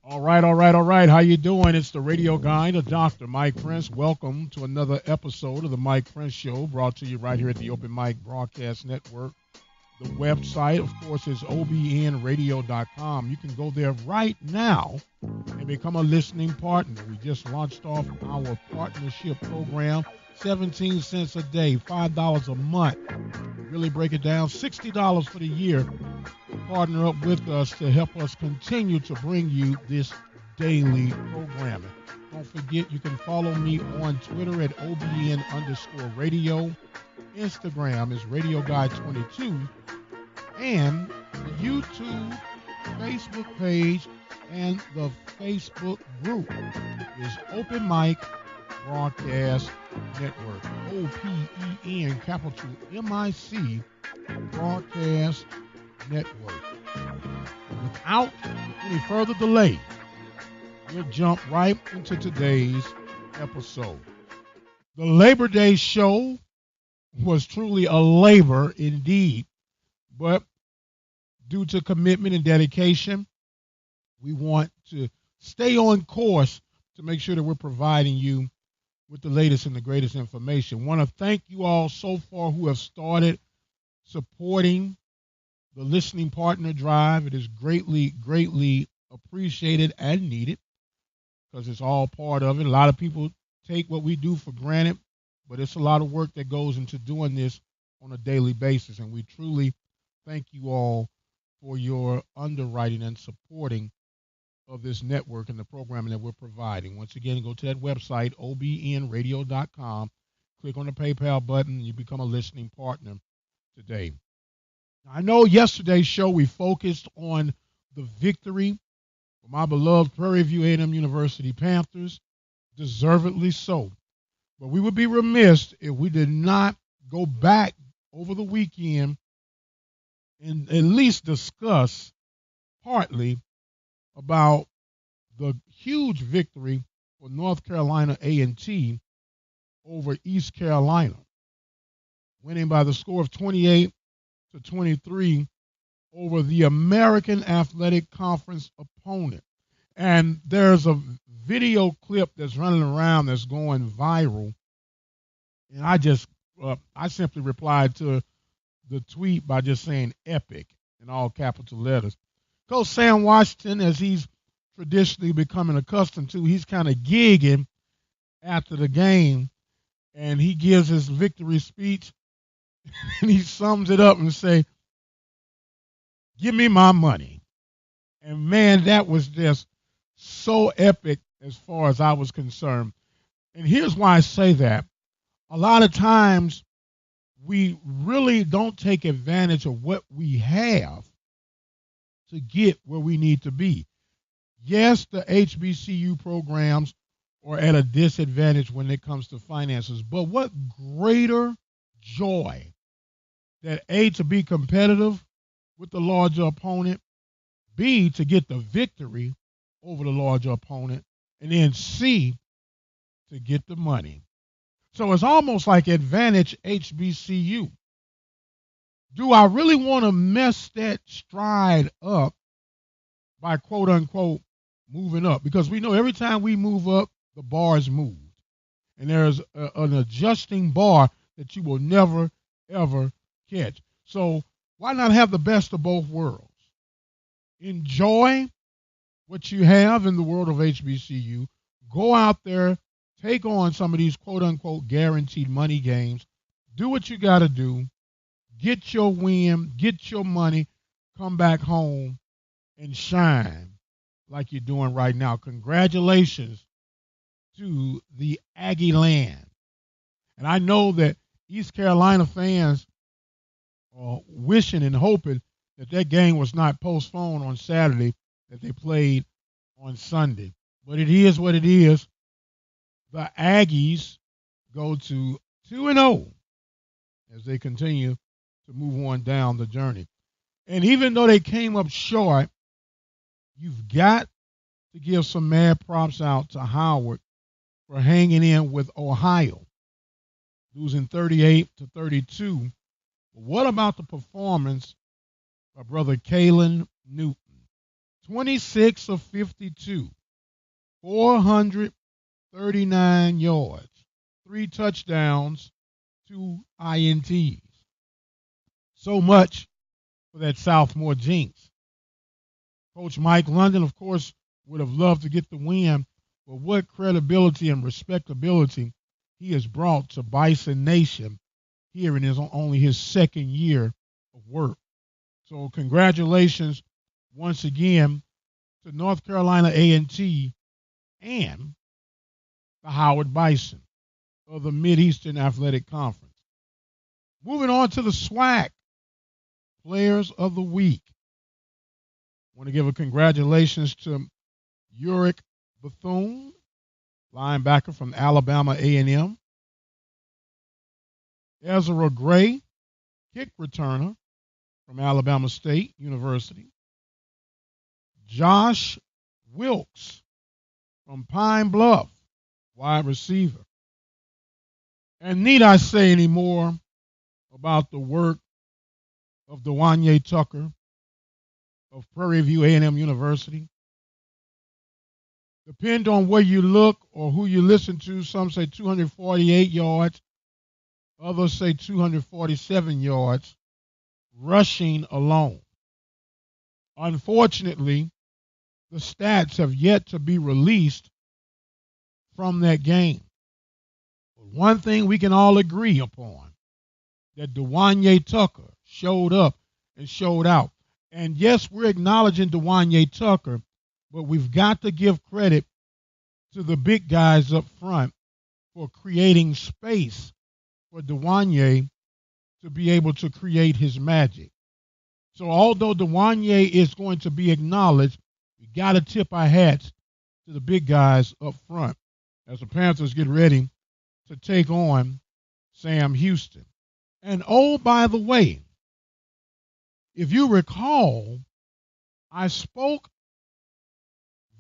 All right. How you doing? It's the radio guy, the Dr. Mike Prince. Welcome to another episode of the Mike Prince Show, brought to you right here at the Open Mic Broadcast Network. The website, of course, is obnradio.com. You can go there right now and become a listening partner. We just launched off our partnership program, 17 cents a day, $5 a month. Really break it down, $60 for the year. Partner up with us to help us continue to bring you this daily programming. Don't forget, you can follow me on Twitter at OBN_radio. Instagram is Radio Guy 22. And the YouTube, Facebook page, and the Facebook group is Open Mic Broadcast Network. OPEN, capital MIC, Broadcast Network. Without any further delay, we'll jump right into today's episode. The Labor Day show was truly a labor indeed, but due to commitment and dedication, we want to stay on course to make sure that we're providing you with the latest and the greatest information. Want to thank you all so far who have started supporting the Listening Partner Drive. It is greatly, greatly appreciated and needed because it's all part of it. A lot of people take what we do for granted, but it's a lot of work that goes into doing this on a daily basis, and we truly thank you all for your underwriting and supporting of this network and the programming that we're providing. Once again, go to that website, obnradio.com, click on the PayPal button, and you become a listening partner today. I know yesterday's show we focused on the victory for my beloved Prairie View A&M University Panthers, deservedly so. But we would be remiss if we did not go back over the weekend and at least discuss partly about the huge victory for North Carolina A&T over East Carolina, winning by the score of 28-23 over the American Athletic Conference opponent. And there's a video clip that's running around that's going viral, and I simply replied to the tweet by just saying epic in all capital letters. Coach Sam Washington, as he's traditionally becoming accustomed to, he's kind of gigging after the game, and he gives his victory speech, and he sums it up and say, "Give me my money." And man, that was just so epic as far as I was concerned. And here's why I say that. A lot of times we really don't take advantage of what we have to get where we need to be. Yes, the HBCU programs are at a disadvantage when it comes to finances, but what greater joy that A, to be competitive with the larger opponent, B, to get the victory over the larger opponent, and then C, to get the money. So it's almost like advantage HBCU. Do I really want to mess that stride up by quote unquote moving up? Because we know every time we move up, the bar is moved. And there's an adjusting bar that you will never, ever catch. So why not have the best of both worlds? Enjoy what you have in the world of HBCU. Go out there, take on some of these quote-unquote guaranteed money games. Do what you got to do. Get your win, get your money, come back home and shine like you're doing right now. Congratulations to the Aggie land. And I know that East Carolina fans are wishing and hoping that that game was not postponed on Saturday, that they played on Sunday. But it is what it is. The Aggies go to 2-0 as they continue to move on down the journey. And even though they came up short, you've got to give some mad props out to Howard for hanging in with Ohio, losing 38-32. But what about the performance by brother Kalen Newton? 26 of 52, 439 yards, 3 touchdowns, 2 INTs. So much for that sophomore jinx. Coach Mike London, of course, would have loved to get the win, but what credibility and respectability he has brought to Bison Nation here in only his second year of work. So congratulations once again to North Carolina A&T and the Howard Bison of the Mid-Eastern Athletic Conference. Moving on to the SWAC Players of the Week. I want to give a congratulations to Uric Bethune, linebacker from Alabama A&M. Ezra Gray, kick returner from Alabama State University. Josh Wilkes from Pine Bluff, wide receiver. And need I say any more about the work of Dewanye Tucker of Prairie View A&M University? Depend on where you look or who you listen to. Some say 248 yards. Others say 247 yards rushing alone. Unfortunately, the stats have yet to be released from that game. But one thing we can all agree upon, that Dewanye Tucker showed up and showed out. And yes, we're acknowledging Dewanye Tucker, but we've got to give credit to the big guys up front for creating space for Dewanye to be able to create his magic. So although Dewanye is going to be acknowledged, we got to tip our hats to the big guys up front as the Panthers get ready to take on Sam Houston. And oh, by the way, if you recall, I spoke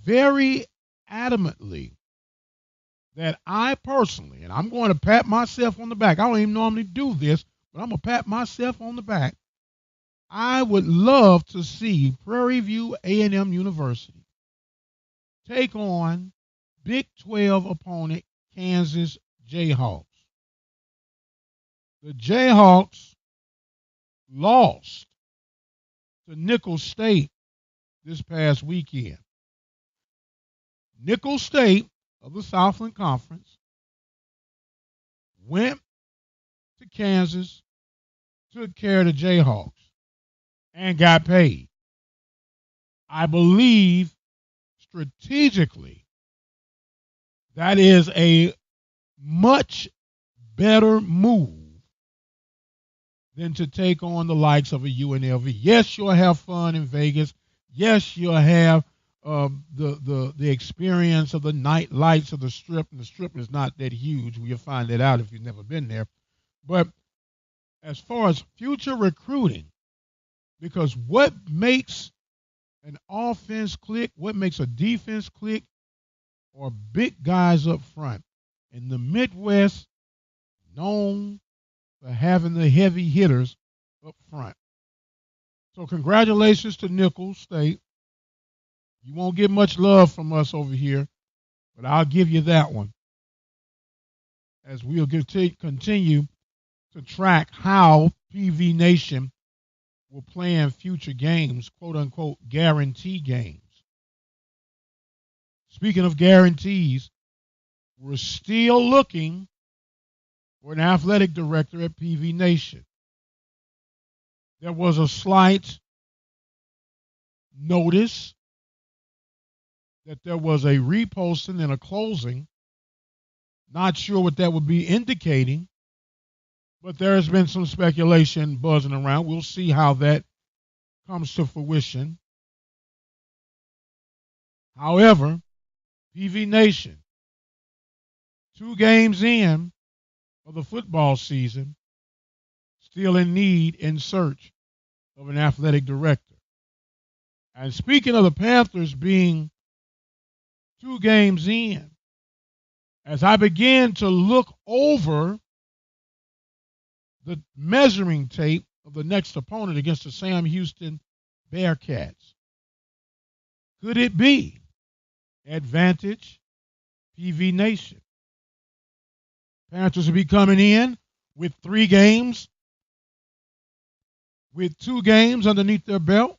very adamantly that I personally, and I'm going to pat myself on the back. I don't even normally do this, but I'm going to pat myself on the back. I would love to see Prairie View A&M University take on Big 12 opponent Kansas Jayhawks. The Jayhawks lost to Nicholls State this past weekend. Nicholls State of the Southland Conference went to Kansas, took care of the Jayhawks, and got paid. I believe strategically that is a much better move than to take on the likes of a UNLV. Yes, you'll have fun in Vegas. Yes, you'll have the experience of the night lights of the Strip, and the Strip is not that huge. You'll find that out if you've never been there. But as far as future recruiting, because what makes an offense click, what makes a defense click, are big guys up front. In the Midwest, known for having the heavy hitters up front. So congratulations to Nicholls State. You won't get much love from us over here, but I'll give you that one as we'll continue to track how PV Nation will play in future games, quote-unquote guarantee games. Speaking of guarantees, we're still looking for an athletic director at PV Nation. There was a slight notice that there was a reposting and a closing. Not sure what that would be indicating, but there has been some speculation buzzing around. We'll see how that comes to fruition. However, PV Nation, 2 games in of the football season, still in need, in search of an athletic director. And speaking of the Panthers being 2 games in, as I began to look over the measuring tape of the next opponent against the Sam Houston Bearcats, Could it be advantage PV Nation? Panthers will be coming in with 3 games, with 2 games underneath their belt,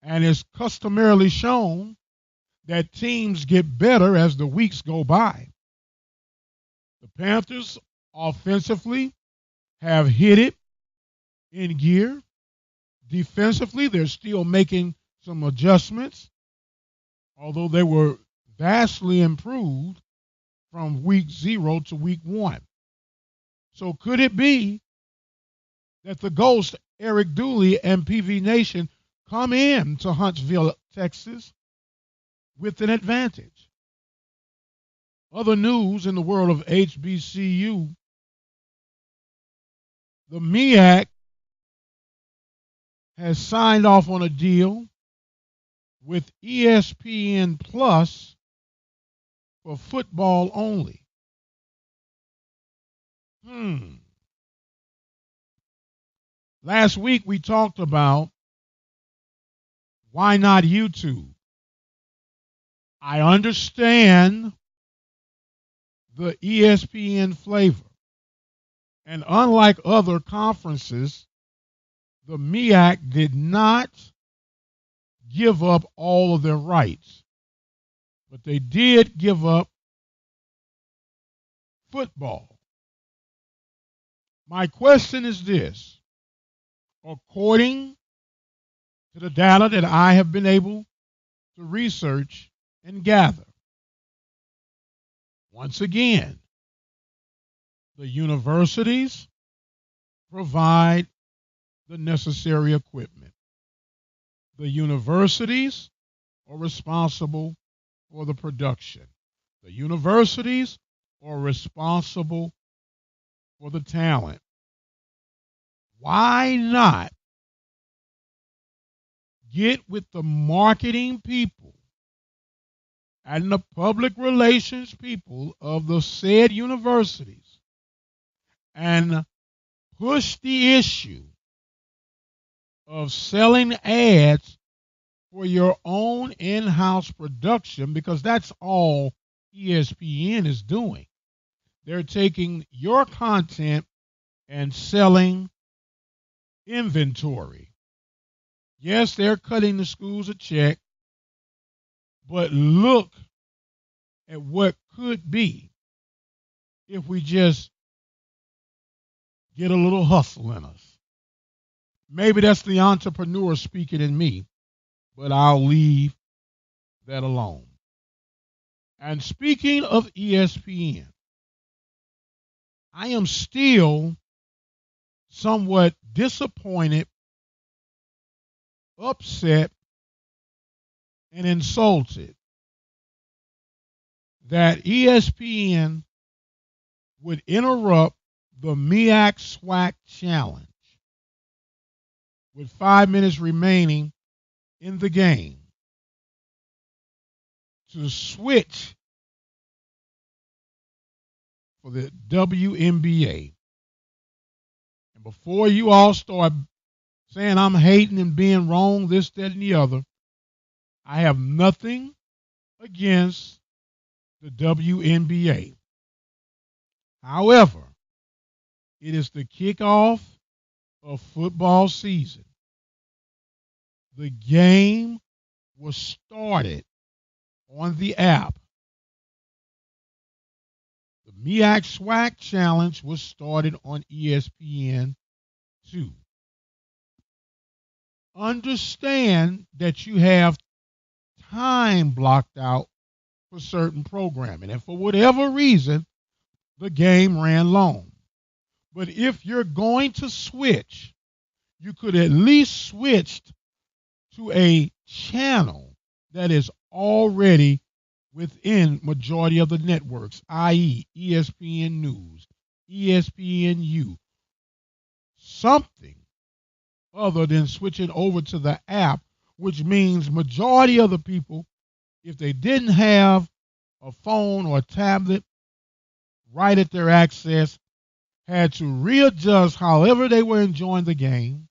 and it's customarily shown that teams get better as the weeks go by. The Panthers offensively have hit it in gear. Defensively, they're still making some adjustments, although they were vastly improved from week 0 to week 1. So could it be that the Ghost, Eric Dooley, and PV Nation come in to Huntsville, Texas with an advantage? Other news in the world of HBCU, the MEAC has signed off on a deal with ESPN Plus for football only. Last week we talked about why not YouTube. I understand the ESPN flavor. And unlike other conferences, the MEAC did not give up all of their rights. But they did give up football. My question is this. According to the data that I have been able to research and gather, once again, the universities provide the necessary equipment. The universities are responsible for the production. The universities are responsible for the talent. Why not get with the marketing people and the public relations people of the said universities and push the issue of selling ads for your own in-house production, because that's all ESPN is doing. They're taking your content and selling inventory. Yes, they're cutting the schools a check, but look at what could be if we just get a little hustle in us. Maybe that's the entrepreneur speaking in me, but I'll leave that alone. And speaking of ESPN, I am still somewhat disappointed, upset, and insulted that ESPN would interrupt the MEAC SWAC Challenge with 5 minutes remaining in the game to switch for the WNBA. And before you all start saying I'm hating and being wrong, this, that, and the other, I have nothing against the WNBA. However, it is the kickoff of football season. The game was started on the app. The MEAC SWAC Challenge was started on ESPN 2. Understand that you have time blocked out for certain programming, and for whatever reason, the game ran long. But if you're going to switch, you could at least switch to a channel that is already within majority of the networks, i.e. ESPN News, ESPNU, something other than switching over to the app, which means majority of the people, if they didn't have a phone or a tablet right at their access, had to readjust however they were enjoying the game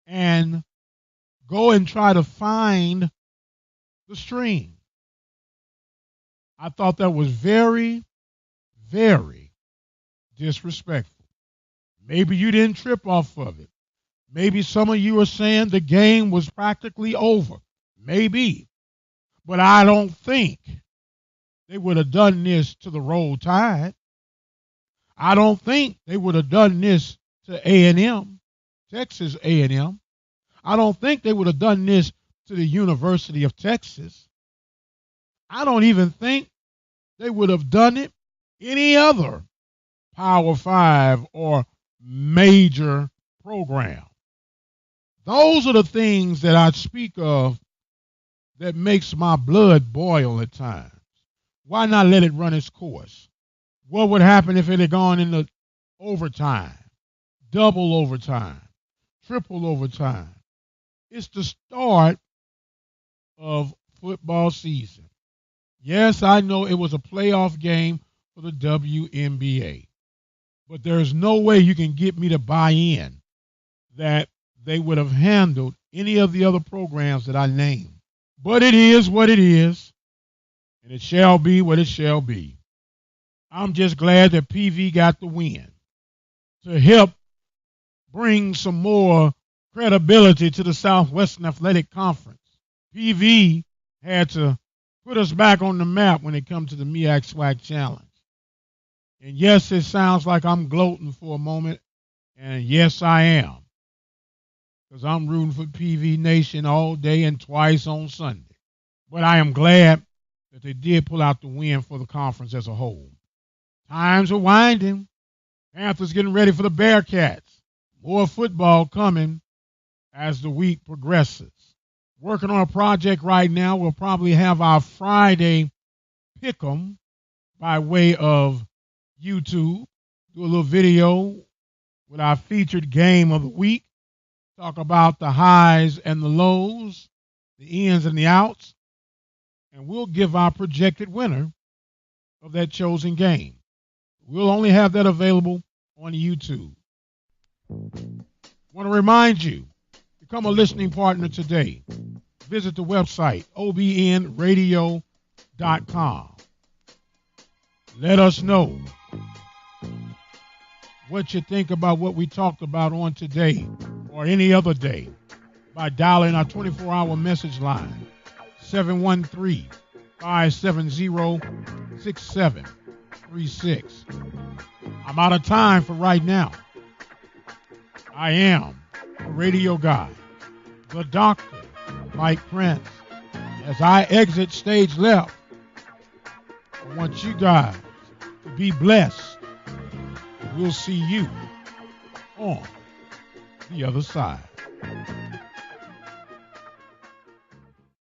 and go and try to find the stream. I thought that was very, very disrespectful. Maybe you didn't trip off of it. Maybe some of you are saying the game was practically over. Maybe. But I don't think they would have done this to the Roll Tide. I don't think they would have done this to A&M, Texas A&M. I don't think they would have done this to the University of Texas. I don't even think they would have done it any other Power 5 or major program. Those are the things that I speak of that makes my blood boil at times. Why not let it run its course? What would happen if it had gone into overtime, double overtime, triple overtime? It's the start of football season. Yes, I know it was a playoff game for the WNBA, but there's no way you can get me to buy in that they would have handled any of the other programs that I named. But it is what it is, and it shall be what it shall be. I'm just glad that PV got the win to help bring some more credibility to the Southwestern Athletic Conference. PV had to put us back on the map when it comes to the MEAC SWAC Challenge. And yes, it sounds like I'm gloating for a moment, and yes, I am, because I'm rooting for PV Nation all day and twice on Sunday. But I am glad that they did pull out the win for the conference as a whole. Times are winding. Panthers getting ready for the Bearcats. More football coming as the week progresses. Working on a project right now. We'll probably have our Friday pick'em by way of YouTube. Do a little video with our featured game of the week. Talk about the highs and the lows, the ins and the outs. And we'll give our projected winner of that chosen game. We'll only have that available on YouTube. Want to remind you, become a listening partner today. Visit the website, obnradio.com. Let us know what you think about what we talked about on today or any other day by dialing our 24-hour message line, 713-570-6736. I'm out of time for right now. I am a radio guy, the Dr. Mike Prince. As I exit stage left, I want you guys to be blessed. We'll see you on the other side.